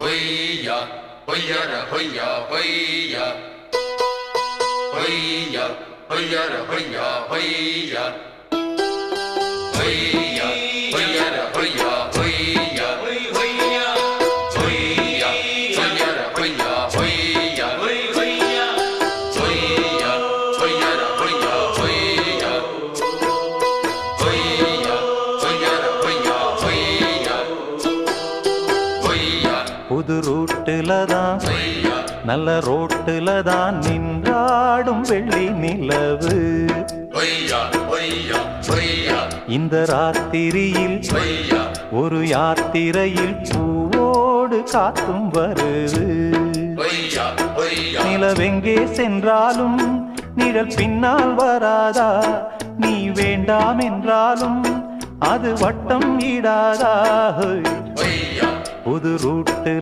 ஹொய்யா ஹொய்யர ஹொய்யா ஹொய்யா ஹொய்யா ஹொய்யர ஹொய்யா ஹொய்யா ஹொய்யா ஹொய்யர ஹொய்யா ஹொய்யா ஹொய்யா ஹொய்யா ஹொய்யர ஹொய்யா ஹொய்யா ஹொய்யா ஹொய்யா ஹொய்யர ஹொய்யா ஹொய்யா ஹொய்யா ஹொய்யர ஹொய்யா ஹொய்யா ஹொய்யா புது ரூட்டுல தான் நல்ல ரோட்டுல தான் நின்றாடும் வெள்ளி நிலவு. இந்த ராத்திரியில் ஒரு யாத்திரையில் பூவோடு காத்தும் வருது. நிலவெங்கே சென்றாலும் நிழல் பின்னால் வராதா? நீ வேண்டாம் என்றாலும் அது வட்டம் இடாதா? புது ரூட்டு